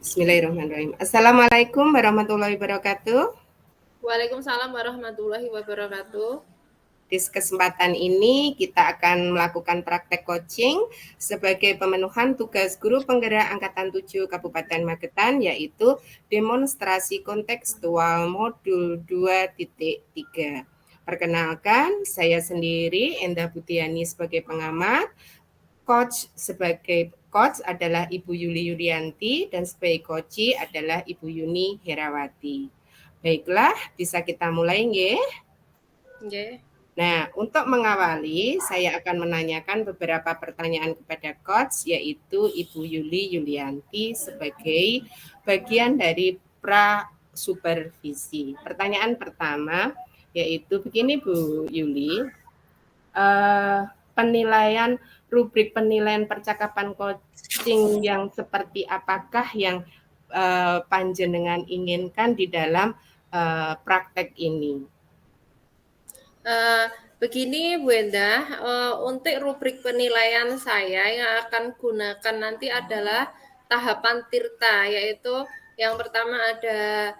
Bismillahirrahmanirrahim. Assalamualaikum warahmatullahi wabarakatuh. Waalaikumsalam warahmatullahi wabarakatuh. Di kesempatan ini kita akan melakukan praktek coaching sebagai pemenuhan tugas guru penggerak Angkatan 7 Kabupaten Magetan, yaitu demonstrasi kontekstual modul 2.3. Perkenalkan, saya sendiri Endah Butiani sebagai pengamat, coach adalah Ibu Yuli Yulianti, dan sebagai coachee adalah Ibu Yuni Herawati. Baiklah, bisa kita mulai nggih? Nggih. Nah, untuk mengawali, saya akan menanyakan beberapa pertanyaan kepada coach, yaitu Ibu Yuli Yulianti sebagai bagian dari pra-supervisi. Pertanyaan pertama, yaitu begini Bu Yuli, rubrik penilaian percakapan coaching yang seperti apakah yang panjenengan inginkan di dalam praktek ini? Begini Bu Endah, untuk rubrik penilaian saya yang akan gunakan nanti adalah tahapan tirta, yaitu yang pertama ada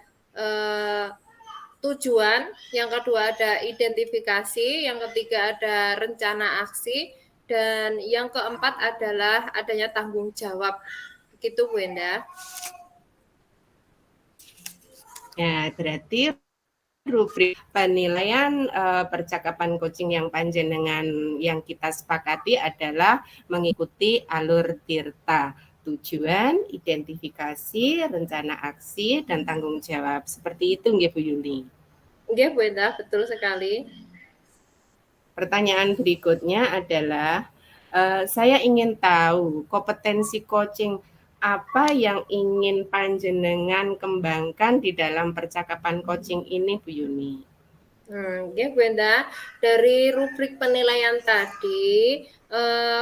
tujuan, yang kedua ada identifikasi, yang ketiga ada rencana aksi, dan yang keempat adalah adanya tanggung jawab. Begitu Bu Endah. Ya, berarti rubrik penilaian percakapan coaching yang panjenengan yang kita sepakati adalah mengikuti alur tirta, tujuan, identifikasi, rencana aksi, dan tanggung jawab. Seperti itu nggih Bu Yuli? Nggih Bu Endah, betul sekali. Pertanyaan berikutnya adalah, saya ingin tahu kompetensi coaching apa yang ingin panjenengan kembangkan di dalam percakapan coaching ini Bu Yuni? Ya Bu Endah, dari rubrik penilaian tadi,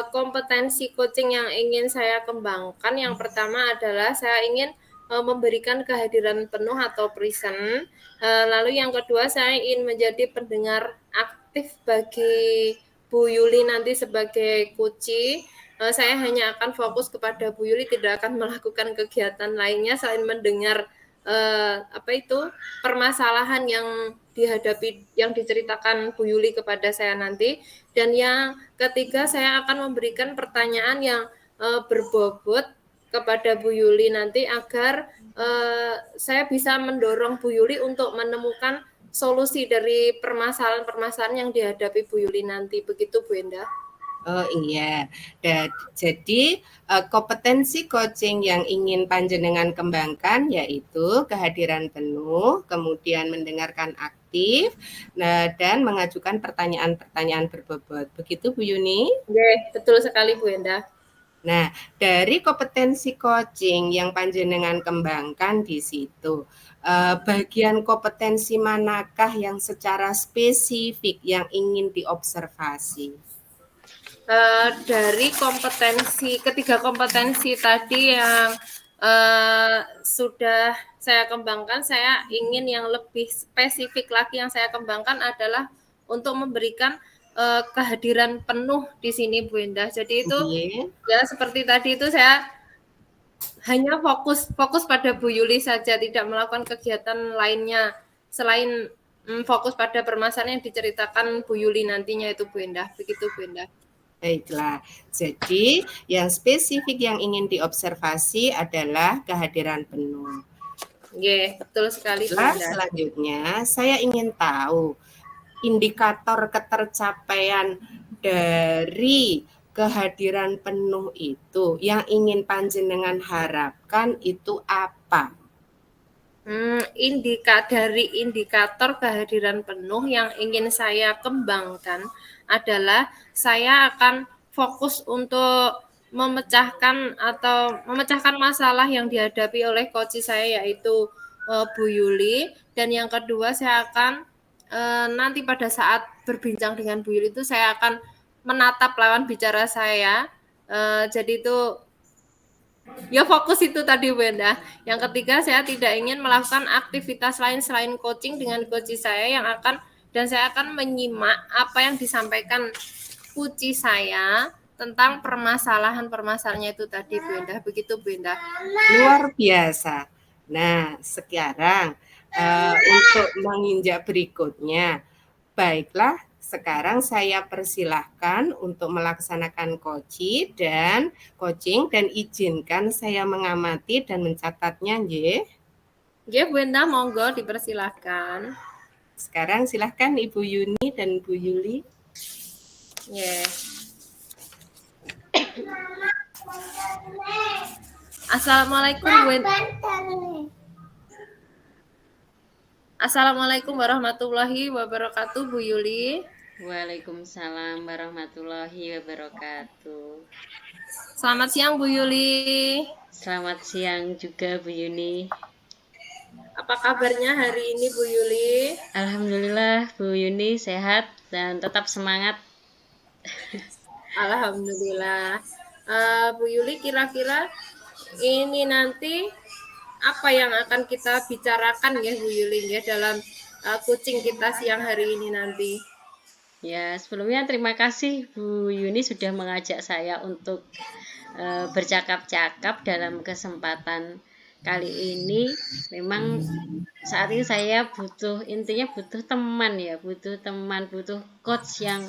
kompetensi coaching yang ingin saya kembangkan yang pertama adalah saya ingin memberikan kehadiran penuh atau present. Lalu yang kedua saya ingin menjadi pendengar aktif bagi Bu Yuli nanti sebagai coachee. Saya hanya akan fokus kepada Bu Yuli, tidak akan melakukan kegiatan lainnya selain mendengar permasalahan yang dihadapi, yang diceritakan Bu Yuli kepada saya nanti. Dan yang ketiga, saya akan memberikan pertanyaan yang berbobot kepada Bu Yuli nanti agar saya bisa mendorong Bu Yuli untuk menemukan solusi dari permasalahan-permasalahan yang dihadapi Bu Yuli nanti. Begitu Bu Endah. Oh iya, jadi kompetensi coaching yang ingin panjenengan kembangkan yaitu kehadiran penuh, kemudian mendengarkan aktif, dan mengajukan pertanyaan-pertanyaan berbobot. Begitu Bu Yuni? Oke, betul sekali Bu Endah. Nah, dari kompetensi coaching yang panjenengan kembangkan di situ, bagian kompetensi manakah yang secara spesifik yang ingin diobservasi? Dari ketiga kompetensi tadi yang sudah saya kembangkan, saya ingin yang lebih spesifik lagi yang saya kembangkan adalah untuk memberikan kehadiran penuh di sini Bu Endah. Jadi itu ya seperti tadi itu saya hanya fokus pada Bu Yuli saja, tidak melakukan kegiatan lainnya selain fokus pada permasalahan yang diceritakan Bu Yuli nantinya itu Bu Endah. Begitu Bu Endah. Baiklah, jadi yang spesifik yang ingin diobservasi adalah kehadiran penuh. Oke, betul sekali. Selanjutnya, saya ingin tahu indikator ketercapaian dari kehadiran penuh itu yang ingin panjenengan harapkan itu apa? Dari indikator kehadiran penuh yang ingin saya kembangkan adalah saya akan fokus untuk memecahkan masalah yang dihadapi oleh coach saya, yaitu Bu Yuli. Dan yang kedua saya akan nanti pada saat berbincang dengan Bu Yuli itu saya akan menatap lawan bicara saya. Jadi itu ya fokus itu tadi Bu Endah. Yang ketiga, saya tidak ingin melakukan aktivitas lain selain coaching dengan coach saya dan saya akan menyimak apa yang disampaikan coach saya tentang permasalahan-permasalahannya itu tadi Bu Indah. Begitu Bu Indah. Luar biasa. Nah, sekarang untuk menginjak berikutnya, baiklah, sekarang saya persilahkan untuk melaksanakan coaching dan izinkan saya mengamati dan mencatatnya, nggih. Nggih Bu Indah, monggo dipersilahkan. Sekarang silahkan Ibu Yuni dan Bu Yuli. Nggih. Assalamualaikum Bu Indah. Assalamualaikum warahmatullahi wabarakatuh Bu Yuli. Waalaikumsalam warahmatullahi wabarakatuh. Selamat siang Bu Yuli. Selamat siang juga Bu Yuni. Apa kabarnya hari ini Bu Yuli? Alhamdulillah Bu Yuni sehat dan tetap semangat. Alhamdulillah. Bu Yuli, kira-kira ini nanti apa yang akan kita bicarakan ya Bu Yuli ya dalam coaching kita siang hari ini nanti? Ya, sebelumnya terima kasih Bu Yuni sudah mengajak saya untuk bercakap-cakap dalam kesempatan kali ini. Memang saat ini saya butuh teman ya, butuh coach yang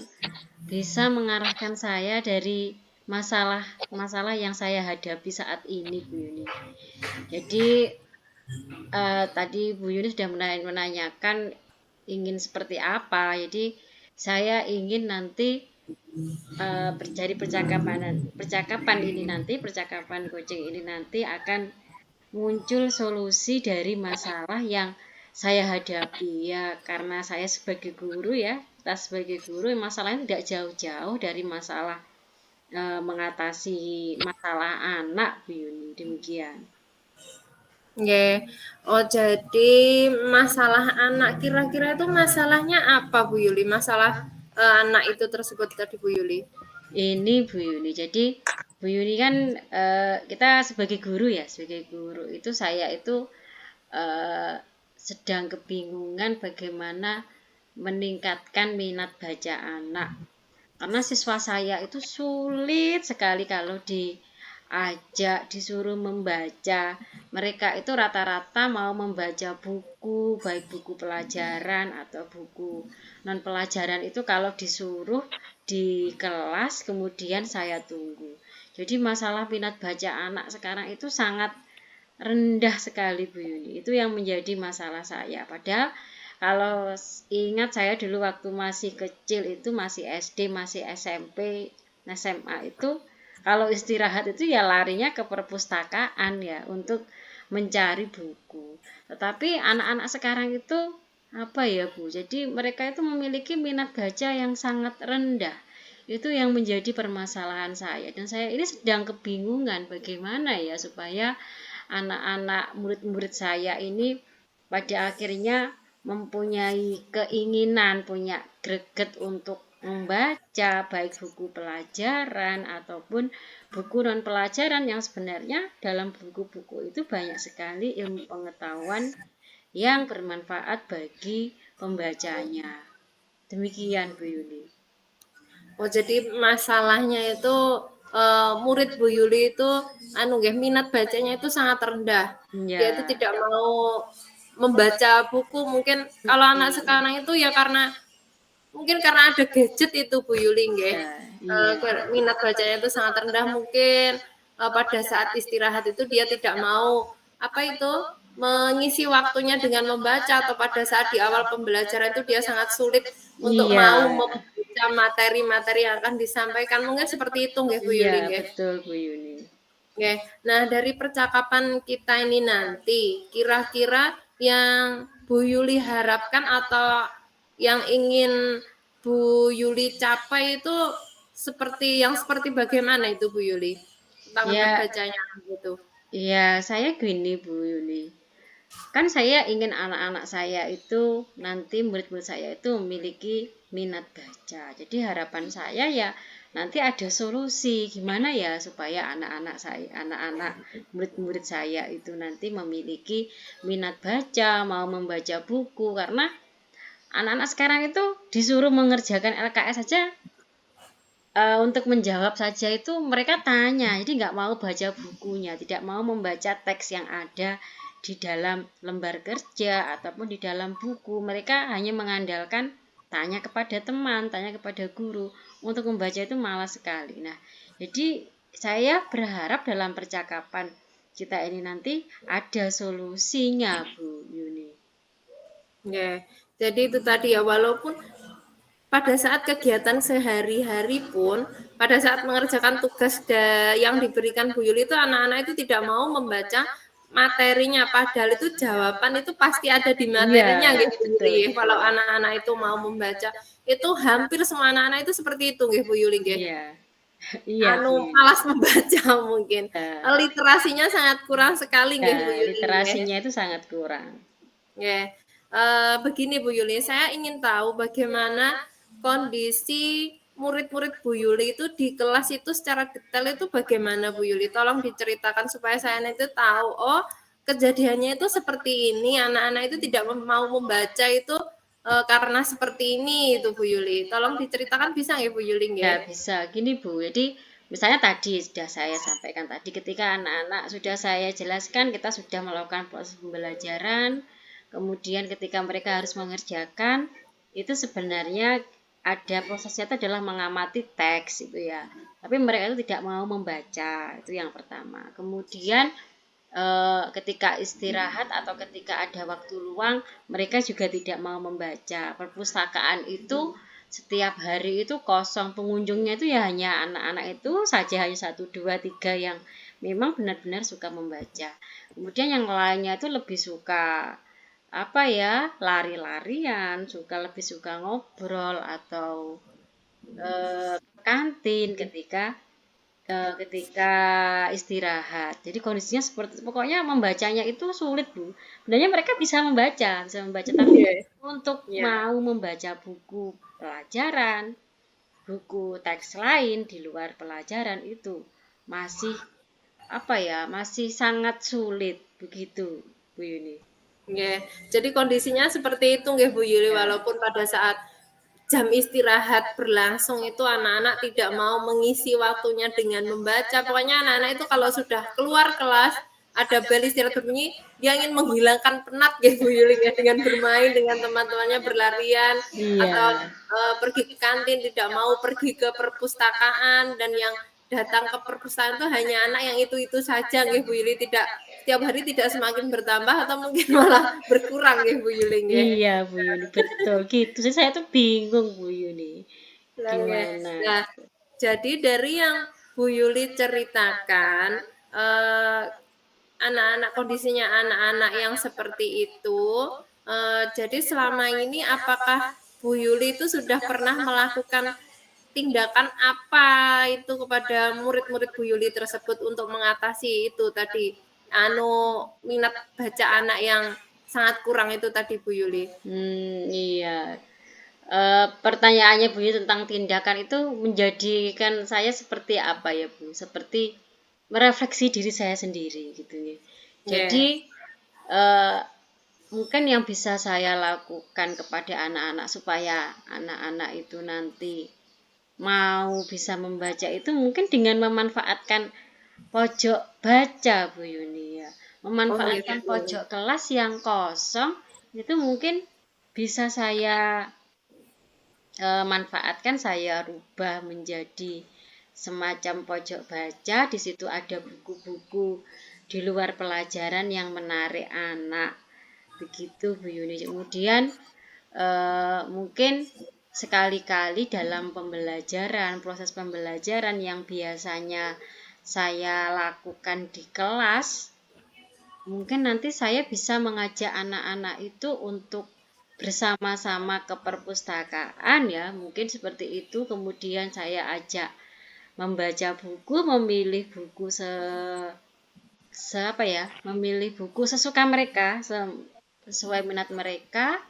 bisa mengarahkan saya dari masalah yang saya hadapi saat ini Bu Yuni. Jadi tadi Bu Yuni sudah menanyakan ingin seperti apa. Jadi saya ingin nanti dari percakapan coaching ini nanti akan muncul solusi dari masalah yang saya hadapi ya, karena saya sebagai guru ya, kita sebagai guru masalahnya tidak jauh-jauh dari masalah mengatasi masalah anak Bu Yuni, demikian. Nggih. Oh, jadi masalah anak kira-kira itu masalahnya apa Bu Yuli? Masalah anak itu tersebut tadi Bu Yuli. Ini Bu Yuni, jadi Bu Yuni kan kita sebagai guru itu saya itu sedang kebingungan bagaimana meningkatkan minat baca anak. Karena siswa saya itu sulit sekali kalau disuruh membaca. Mereka itu rata-rata mau membaca buku, baik buku pelajaran atau buku non pelajaran itu kalau disuruh di kelas kemudian saya tunggu. Jadi masalah minat baca anak sekarang itu sangat rendah sekali Bu Yuni. Itu yang menjadi masalah saya. Padahal kalau ingat saya dulu waktu masih kecil itu masih SD, masih SMP, SMA itu kalau istirahat itu ya larinya ke perpustakaan ya untuk mencari buku. Tetapi anak-anak sekarang itu apa ya Bu? Jadi mereka itu memiliki minat baca yang sangat rendah. Itu yang menjadi permasalahan saya dan saya ini sedang kebingungan bagaimana ya supaya anak-anak murid-murid saya ini pada akhirnya mempunyai keinginan, punya greget untuk membaca baik buku pelajaran ataupun buku non pelajaran yang sebenarnya dalam buku-buku itu banyak sekali ilmu pengetahuan yang bermanfaat bagi pembacanya. Demikian Bu Yuli. Oh, jadi masalahnya itu murid Bu Yuli itu minat bacanya itu sangat rendah. Ya. Dia itu tidak mau membaca buku. Mungkin kalau anak sekarang itu ya karena ada gadget itu Bu Yuli nggih. Minat bacanya itu sangat rendah, mungkin pada saat istirahat itu dia tidak mau mengisi waktunya dengan membaca, atau pada saat di awal pembelajaran itu dia sangat sulit untuk mau membaca materi-materi yang akan disampaikan. Mungkin seperti itu nggih Bu Yuli nggih. Betul Bu Yuni. Nggih. Nah, dari percakapan kita ini nanti kira-kira yang Bu Yuli harapkan atau yang ingin Bu Yuli capai itu seperti bagaimana itu Bu Yuli? Tentang minat bacanya gitu. Iya, saya gini Bu Yuli. Kan saya ingin anak-anak saya itu nanti murid-murid saya itu memiliki minat baca. Jadi harapan saya ya nanti ada solusi gimana ya supaya anak-anak murid-murid saya itu nanti memiliki minat baca, mau membaca buku, karena anak-anak sekarang itu disuruh mengerjakan LKS saja untuk menjawab saja itu mereka tanya, jadi nggak mau baca bukunya, tidak mau membaca teks yang ada di dalam lembar kerja ataupun di dalam buku. Mereka hanya mengandalkan tanya kepada teman, tanya kepada guru. Untuk membaca itu malas sekali. Nah, jadi saya berharap dalam percakapan kita ini nanti ada solusinya, Bu Yuni. Ya, jadi itu tadi ya, walaupun pada saat kegiatan sehari-hari pun, pada saat mengerjakan tugas yang diberikan Bu Yuli itu anak-anak itu tidak mau membaca materinya, padahal itu jawaban itu pasti ada di materinya Iya, gitu Bu betul, Yuli. Kalau betul. anak-anak itu mau membaca, itu hampir semua anak-anak itu seperti itu nggih Bu Yuli nggih. Iya, iya Bu Yuni. Malas membaca mungkin. Ya, Literasinya sangat kurang sekali nggih Bu Yuli nggih. literasinya itu sangat kurang. Ya, begini Bu Yuli, saya ingin tahu bagaimana kondisi murid-murid Bu Yuli itu di kelas itu secara detail itu bagaimana Bu Yuli? Tolong diceritakan supaya saya nanti tahu, oh kejadiannya itu seperti ini, anak-anak itu tidak mau membaca itu karena seperti ini itu Bu Yuli. Tolong diceritakan bisa nggak Bu Yuli nggih? Ya bisa, gini Bu. Jadi misalnya tadi sudah saya sampaikan tadi ketika anak-anak sudah saya jelaskan kita sudah melakukan proses pembelajaran, kemudian ketika mereka harus mengerjakan itu sebenarnya ada prosesnya itu adalah mengamati teks itu ya. Tapi mereka itu tidak mau membaca, itu yang pertama. Kemudian ketika istirahat atau ketika ada waktu luang mereka juga tidak mau membaca. Perpustakaan itu setiap hari itu kosong, pengunjungnya itu ya hanya anak-anak itu saja, hanya 1, 2, 3 yang memang benar-benar suka membaca. Kemudian yang lainnya itu lebih suka apa ya, lari-larian, lebih suka ngobrol atau kantin ketika istirahat. Jadi kondisinya seperti pokoknya membacanya itu sulit Bu. Sebenarnya mereka bisa membaca tapi untuk mau membaca buku pelajaran, buku teks lain di luar pelajaran itu masih apa ya, masih sangat sulit begitu Bu Yuni. Nggih. Jadi kondisinya seperti itu nggih Bu Yuli, Ya. walaupun pada saat jam istirahat berlangsung itu anak-anak tidak mau mengisi waktunya dengan membaca. Pokoknya anak-anak itu kalau sudah keluar kelas, ada bel istirahat berbunyi, dia ingin menghilangkan penat ya Bu Yuli ya, dengan bermain dengan teman-temannya berlarian atau Iya. pergi ke kantin, tidak mau pergi ke perpustakaan, dan yang datang ke perpustakaan itu hanya anak yang itu-itu saja nggih Bu Yuli, tidak setiap hari tidak semakin bertambah atau mungkin malah berkurang nggih Bu Yuli nggih. Iya Bu Yuni, betul gitu sih, saya tuh bingung Bu Yuni gimana. Nah, jadi dari yang Bu Yuli ceritakan, anak-anak kondisinya anak-anak yang seperti itu, jadi selama ini apakah Bu Yuli itu sudah pernah melakukan tindakan apa itu kepada murid-murid Bu Yuli tersebut untuk mengatasi itu tadi, minat baca anak yang sangat kurang itu tadi Bu Yuli? Iya. Pertanyaannya Bu Yuni tentang tindakan itu menjadikan saya seperti apa ya Bu? Seperti merefleksi diri saya sendiri gitu ya. Jadi mungkin yang bisa saya lakukan kepada anak-anak supaya anak-anak itu nanti mau bisa membaca itu mungkin dengan memanfaatkan pojok baca Bu Yuni ya. Memanfaatkan pojok kelas yang kosong itu mungkin bisa saya manfaatkan, saya rubah menjadi semacam pojok baca. Di situ ada buku-buku di luar pelajaran yang menarik anak. Begitu Bu Yuni. Kemudian mungkin sekali-kali dalam pembelajaran, proses pembelajaran yang biasanya saya lakukan di kelas, mungkin nanti saya bisa mengajak anak-anak itu untuk bersama-sama ke perpustakaan ya, mungkin seperti itu. Kemudian saya ajak membaca buku, memilih buku memilih buku sesuka mereka, sesuai minat mereka.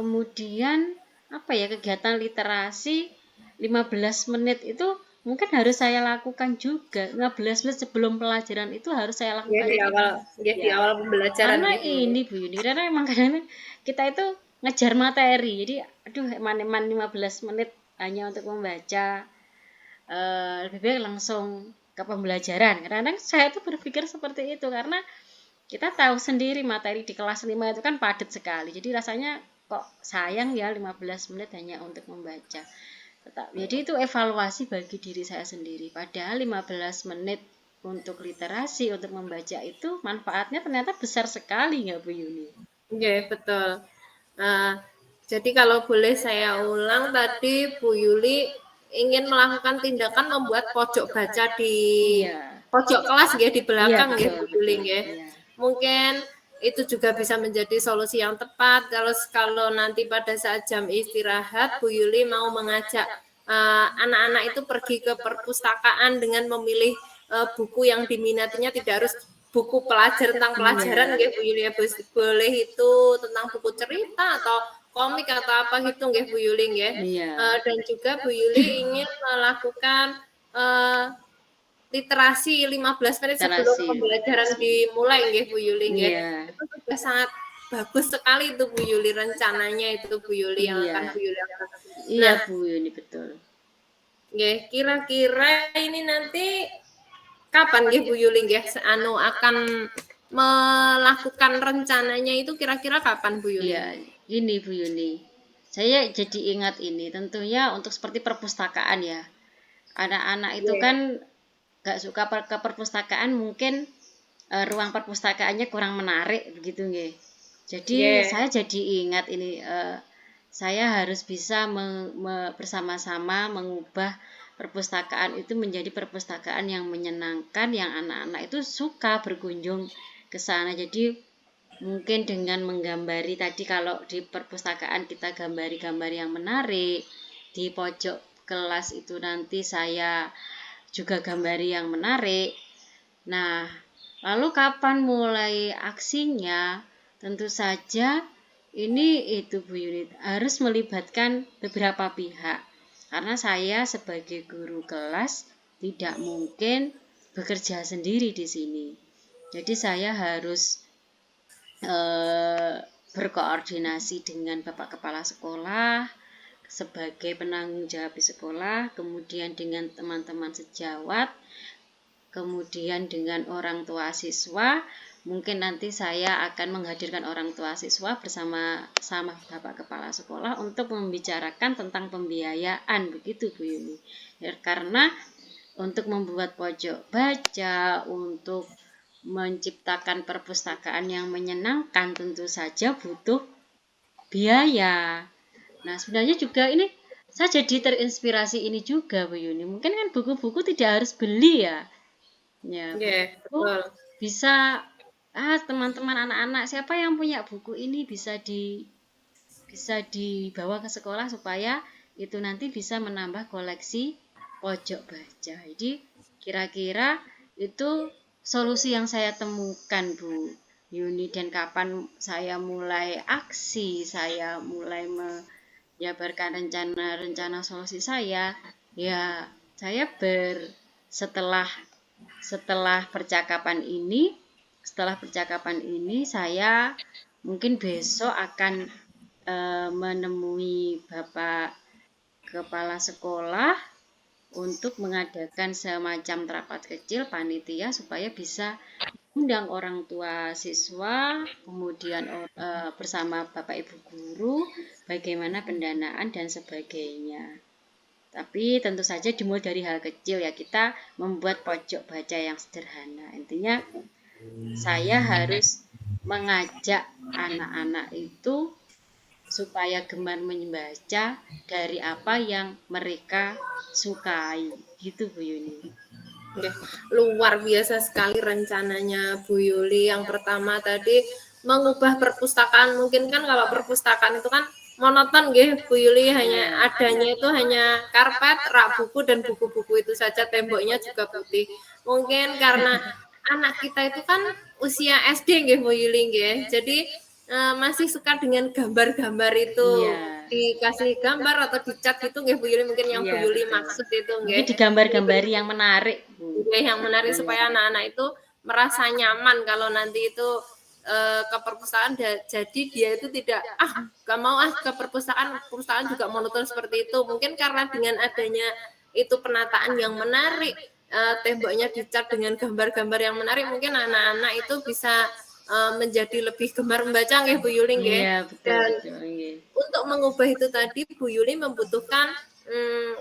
Kemudian kegiatan literasi 15 menit itu mungkin harus saya lakukan juga. 15 menit sebelum pelajaran itu harus saya lakukan. Di awal pembelajaran. Karena ini Bu Yuni, karena emang kadang kita itu ngejar materi. Jadi aduh eman 15 menit hanya untuk membaca, lebih baik langsung ke pembelajaran. Kadang-kadang saya tuh berpikir seperti itu karena kita tahu sendiri materi di kelas 5 itu kan padat sekali. Jadi rasanya kok sayang ya 15 menit hanya untuk membaca. Jadi itu evaluasi bagi diri saya sendiri. Padahal 15 menit untuk literasi, untuk membaca itu manfaatnya ternyata besar sekali ya Bu Yuni. Oke, betul. Jadi kalau boleh saya ulang tadi Bu Yuli ingin melakukan tindakan membuat pojok baca di pojok kelas ya di belakang ya Bu Yuli ya. Mungkin itu juga bisa menjadi solusi yang tepat kalau nanti pada saat jam istirahat Bu Yuli mau mengajak anak-anak itu pergi ke perpustakaan dengan memilih buku yang diminatinya, tidak harus buku tentang pelajaran ya Bu Yuli ya, boleh itu tentang buku cerita atau komik atau apa gitu nggih Bu Yuli nggih. Dan juga Bu Yuli ingin melakukan literasi 15 menit sebelum pembelajaran dimulai nggih Bu Yuli nggih. Itu sudah sangat bagus sekali itu Bu Yuli, rencananya itu Bu Yuli yang akan Bu Yuli lakukan. Iya Bu Yuli, betul. Nggih, kira-kira ini nanti kapan nggih Bu Yuli nggih akan melakukan rencananya itu kira-kira kapan Bu Yuli? Iya, ini Bu Yuni. Saya jadi ingat ini, tentunya untuk seperti perpustakaan ya. Anak-anak itu kan gak suka ke perpustakaan, mungkin ruang perpustakaannya kurang menarik begitu nggih. Jadi saya jadi ingat ini, saya harus bisa bersama-sama mengubah perpustakaan itu menjadi perpustakaan yang menyenangkan, yang anak-anak itu suka berkunjung ke sana. Jadi mungkin dengan menggambari tadi, kalau di perpustakaan kita gambari gambar yang menarik, di pojok kelas itu nanti saya juga gambari yang menarik. Nah, lalu kapan mulai aksinya? Tentu saja ini itu Bu Yuni harus melibatkan beberapa pihak. Karena saya sebagai guru kelas tidak mungkin bekerja sendiri di sini. Jadi saya harus berkoordinasi dengan Bapak Kepala Sekolah sebagai penanggung jawab di sekolah, kemudian dengan teman-teman sejawat, kemudian dengan orang tua siswa. Mungkin nanti saya akan menghadirkan orang tua siswa bersama Bapak Kepala Sekolah untuk membicarakan tentang pembiayaan, begitu Bu Yuni. Ya, karena untuk membuat pojok baca, untuk menciptakan perpustakaan yang menyenangkan tentu saja butuh biaya. Nah, sebenarnya juga ini saya jadi terinspirasi ini juga Bu Yuni. Mungkin kan buku-buku tidak harus beli ya. Ya, betul. Bisa teman-teman anak-anak siapa yang punya buku ini bisa dibawa ke sekolah supaya itu nanti bisa menambah koleksi pojok baca. Jadi kira-kira itu solusi yang saya temukan Bu Yuni. Dan kapan saya mulai aksi, saya mulai menjabarkan rencana solusi saya, ya saya setelah percakapan ini saya mungkin besok akan menemui Bapak Kepala Sekolah untuk mengadakan semacam rapat kecil panitia supaya bisa undang orang tua siswa, kemudian bersama Bapak Ibu guru bagaimana pendanaan dan sebagainya. Tapi tentu saja dimulai dari hal kecil ya, kita membuat pojok baca yang sederhana. Intinya saya harus mengajak anak-anak itu supaya gemar membaca dari apa yang mereka sukai. Gitu Bu Yuni. Luar biasa sekali rencananya Bu Yuli. Yang pertama tadi mengubah perpustakaan. Mungkin kan kalau perpustakaan itu kan monoton nggih Bu Yuli, hanya adanya itu hanya karpet, rak buku dan buku-buku itu saja, temboknya juga putih. Mungkin karena anak kita itu kan usia SD nggih Bu Yuli nggih. Jadi masih suka dengan gambar-gambar itu. Dikasih gambar atau dicat gitu nggih Bu Yuli, mungkin yang Bu Yuli maksud itu nggih. Jadi gambar-gambari yang menarik. Yang menarik supaya anak-anak itu merasa nyaman kalau nanti itu ke perpustakaan, jadi dia itu tidak gak mau ke perpustakaan juga monoton seperti itu. Mungkin karena dengan adanya itu penataan yang menarik, temboknya dicat dengan gambar-gambar yang menarik, mungkin anak-anak itu bisa menjadi lebih gemar membaca nggih Bu Yuli nggih. Iya, betul Dan betul nggih. untuk mengubah itu tadi Bu Yuli membutuhkan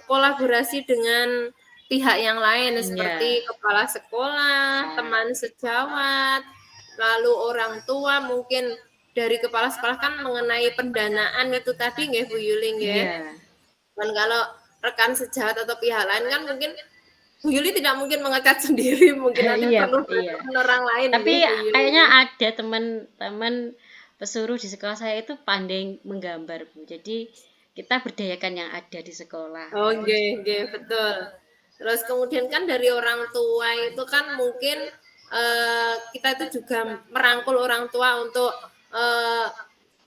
kolaborasi dengan pihak yang lain seperti kepala sekolah, teman sejawat, lalu orang tua, mungkin dari kepala sekolah kan mengenai pendanaan itu tadi nggih Bu Yuli nggih. Iya. Dan kalau rekan sejawat atau pihak lain kan mungkin Bu Yuli tidak mungkin mengecat sendiri, mungkin nanti Iya, perlu iya. bantuan orang lain. Tapi nggih, Bu Yuli. kayaknya ada teman-teman pesuruh di sekolah saya itu pandai menggambar, Bu. Jadi kita berdayakan yang ada di sekolah. Oh, nggih, betul. Terus kemudian kan dari orang tua itu kan mungkin kita itu juga merangkul orang tua untuk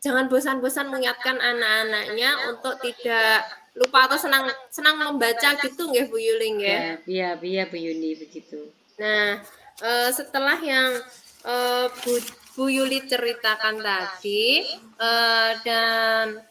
jangan bosan-bosan mengingatkan anak-anaknya untuk tidak lupa atau senang membaca gitu nggih Bu Yuli nggih. Ya, iya Bu Yuni begitu. Nah, setelah yang Bu Yuli ceritakan tadi, dan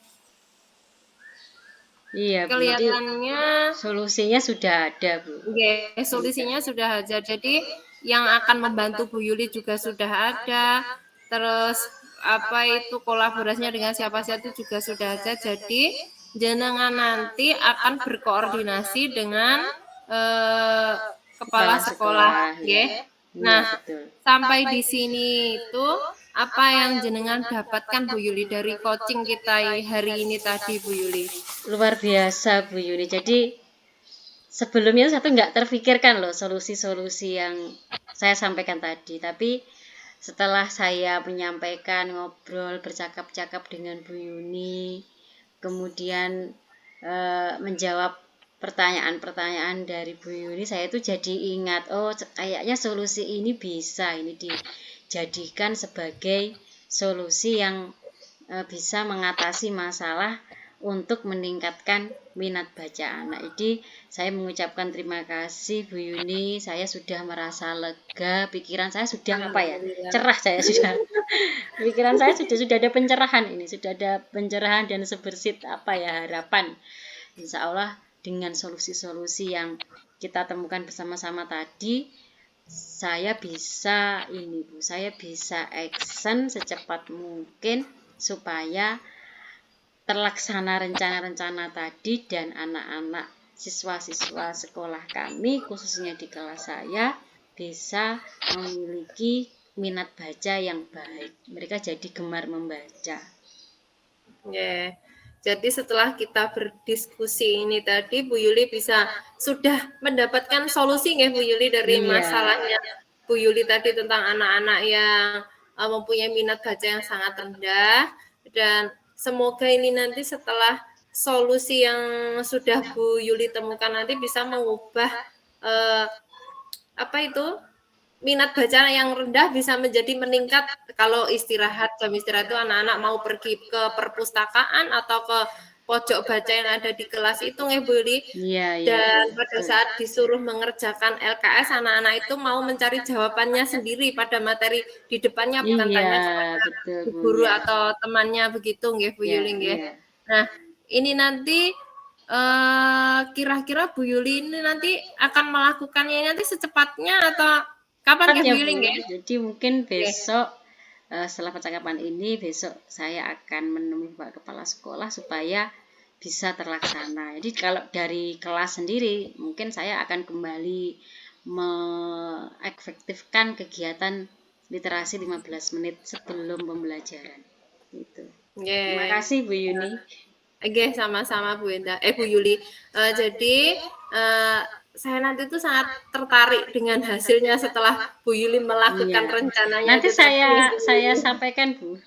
Iya, Bu. kelihatannya Solusinya sudah ada, Bu. Oke, solusinya sudah ada. Jadi yang akan membantu Bu Yuli juga sudah ada. Terus apa itu kolaborasinya dengan siapa-siapa itu juga sudah ada. Jadi jenengan nanti akan berkoordinasi dengan kepala sekolah, ya. Nah, sampai di sini itu apa yang jenengan dapatkan Bu Yuli dari coaching kita hari ini tadi Bu Yuli? Luar biasa Bu Yuli. Jadi sebelumnya satu nggak terfikirkan loh solusi-solusi yang saya sampaikan tadi. Tapi setelah saya menyampaikan, ngobrol, bercakap-cakap dengan Bu Yuni, kemudian menjawab pertanyaan-pertanyaan dari Bu Yuni, saya itu jadi ingat, oh kayaknya solusi ini bisa ini dijadikan sebagai solusi yang bisa mengatasi masalah untuk meningkatkan minat baca anak. Jadi saya mengucapkan terima kasih Bu Yuni, saya sudah merasa lega, pikiran saya sudah cerah saya sudah. Pikiran saya sudah ada pencerahan ini, sudah ada pencerahan dan sebersit harapan. Insya Allah dengan solusi-solusi yang kita temukan bersama-sama tadi, saya bisa Bu, saya bisa action secepat mungkin supaya terlaksana rencana-rencana tadi dan anak-anak siswa-siswa sekolah kami khususnya di kelas saya bisa memiliki minat baca yang baik. Mereka jadi gemar membaca. Yeah. Jadi setelah kita berdiskusi ini tadi, Bu Yuli sudah mendapatkan solusi nggih Bu Yuli dari masalahnya Bu Yuli tadi tentang anak-anak yang mempunyai minat baca yang sangat rendah, dan semoga ini nanti setelah solusi yang sudah Bu Yuli temukan nanti bisa mengubah minat baca yang rendah bisa menjadi meningkat. Kalau jam istirahat itu anak-anak mau pergi ke perpustakaan atau ke pojok baca yang ada di kelas itu nggih Bu Yuli. Dan pada saat disuruh mengerjakan LKS, anak-anak itu mau mencari jawabannya sendiri pada materi di depannya, bukan tanya kepada guru atau temannya begitu nggih Bu Yuli nggih. Nah, ini nanti kira-kira Bu Yuli ini nanti akan melakukannya nanti secepatnya atau kapan Bu Yuli nggih? Jadi mungkin besok setelah percakapan ini, besok saya akan menemui Pak Kepala Sekolah supaya bisa terlaksana. Jadi kalau dari kelas sendiri, mungkin saya akan kembali mengefektifkan kegiatan literasi 15 menit sebelum pembelajaran. Gitu. Terima kasih Bu Yuni. Oke, sama-sama Bu Yuli. Jadi saya nanti tuh sangat tertarik dengan hasilnya setelah Bu Yuli melakukan rencananya. Nanti saya sampaikan Bu.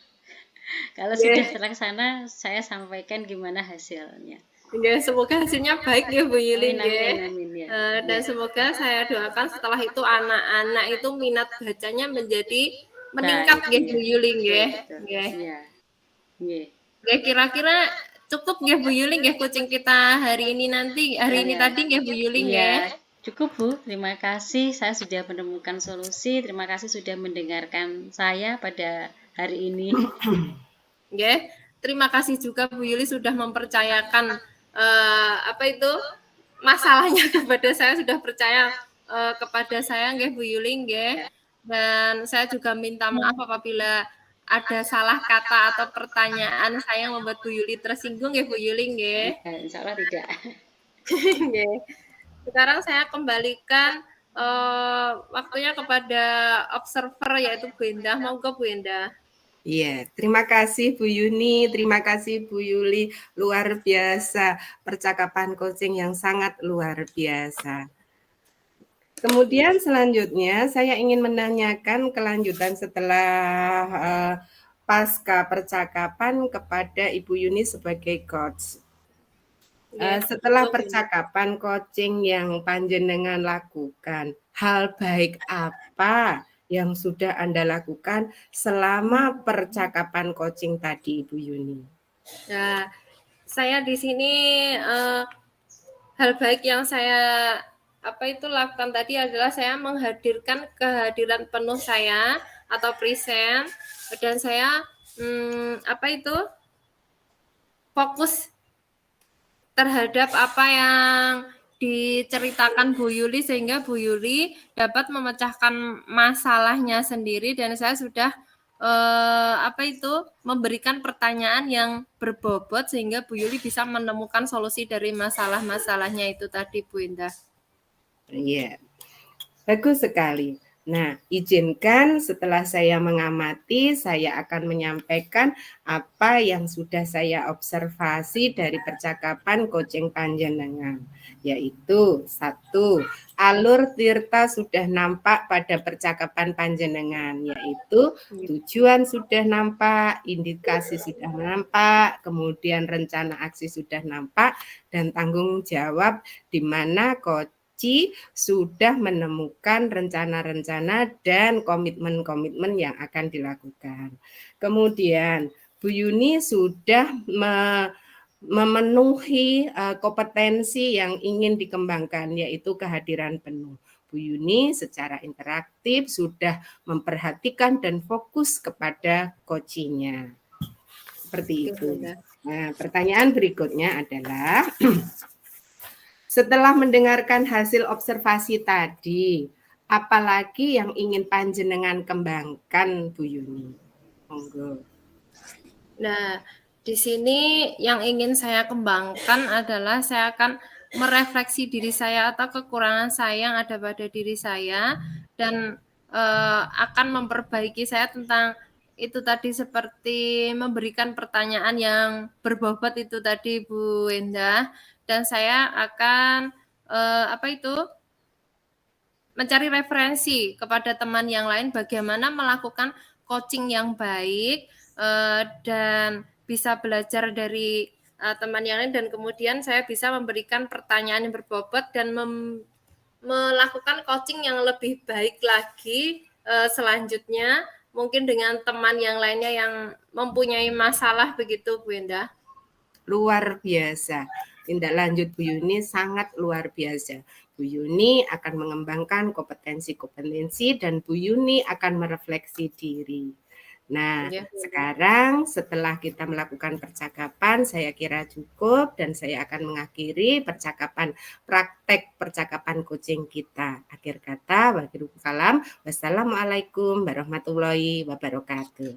Kalau sudah terlaksana, saya sampaikan gimana hasilnya. Ya, semoga hasilnya baik ya Bu Yuli. Dan semoga saya doakan setelah itu anak-anak itu minat bacanya menjadi meningkat ya Bu Yuli ya. Kira-kira cukup nggih Bu Yuli nggih coaching kita hari ini tadi nggih Bu Yuli nggih. Cukup Bu, terima kasih. Saya sudah menemukan solusi. Terima kasih sudah mendengarkan saya pada hari ini. Nggih, terima kasih juga Bu Yuli sudah mempercayakan apa itu masalahnya kepada saya, sudah percaya kepada saya nggih Bu Yuli nggih. Dan saya juga minta maaf apabila ada salah kata atau pertanyaan saya yang membuat Bu Yuli tersinggung nggih Bu Yuli nggih. Insya Allah tidak. Nggih. Sekarang saya kembalikan waktunya kepada observer yaitu Bu Endah. Monggo Bu Endah. Iya, terima kasih Bu Yuni, terima kasih Bu Yuli, luar biasa percakapan coaching yang sangat luar biasa. Kemudian selanjutnya saya ingin menanyakan kelanjutan setelah pasca percakapan kepada Ibu Yuni sebagai coach. Setelah percakapan coaching yang panjenengan lakukan, hal baik apa yang sudah Anda lakukan selama percakapan coaching tadi, Ibu Yuni? Nah, saya di sini hal baik yang saya lakukan tadi adalah saya menghadirkan kehadiran penuh saya atau present, dan saya fokus terhadap apa yang diceritakan Bu Yuli sehingga Bu Yuli dapat memecahkan masalahnya sendiri, dan saya sudah memberikan pertanyaan yang berbobot sehingga Bu Yuli bisa menemukan solusi dari masalah-masalahnya itu tadi Bu Indah. Iya, bagus sekali. Nah, izinkan setelah saya mengamati, saya akan menyampaikan apa yang sudah saya observasi dari percakapan coaching panjenengan. Yaitu, 1, alur tirta sudah nampak pada percakapan panjenengan, yaitu tujuan sudah nampak, indikasi sudah nampak, kemudian rencana aksi sudah nampak, dan tanggung jawab di mana coach sudah menemukan rencana-rencana dan komitmen-komitmen yang akan dilakukan. Kemudian Bu Yuni sudah memenuhi kompetensi yang ingin dikembangkan, yaitu kehadiran penuh. Bu Yuni secara interaktif sudah memperhatikan dan fokus kepada coachingnya. Seperti itu. Nah, pertanyaan berikutnya adalah setelah mendengarkan hasil observasi tadi, apalagi yang ingin panjenengan kembangkan, Bu Yuni? Monggo. Nah, di sini yang ingin saya kembangkan adalah saya akan merefleksi diri saya atau kekurangan saya yang ada pada diri saya, dan akan memperbaiki saya tentang itu tadi, seperti memberikan pertanyaan yang berbobot itu tadi Bu Endah. Dan saya akan mencari referensi kepada teman yang lain bagaimana melakukan coaching yang baik, dan bisa belajar dari teman yang lain, dan kemudian saya bisa memberikan pertanyaan yang berbobot dan melakukan coaching yang lebih baik lagi selanjutnya, mungkin dengan teman yang lainnya yang mempunyai masalah begitu Bu Endah. Luar biasa. Tindak lanjut Bu Yuni sangat luar biasa. Bu Yuni akan mengembangkan kompetensi-kompetensi dan Bu Yuni akan merefleksi diri. Nah, sekarang setelah kita melakukan percakapan, saya kira cukup dan saya akan mengakhiri praktek percakapan coaching kita. Akhir kata, waalaikumsalam, wassalamualaikum warahmatullahi wabarakatuh.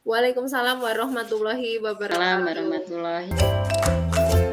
Waalaikumsalam warahmatullahi wabarakatuh. Warahmatullahi wabarakatuh.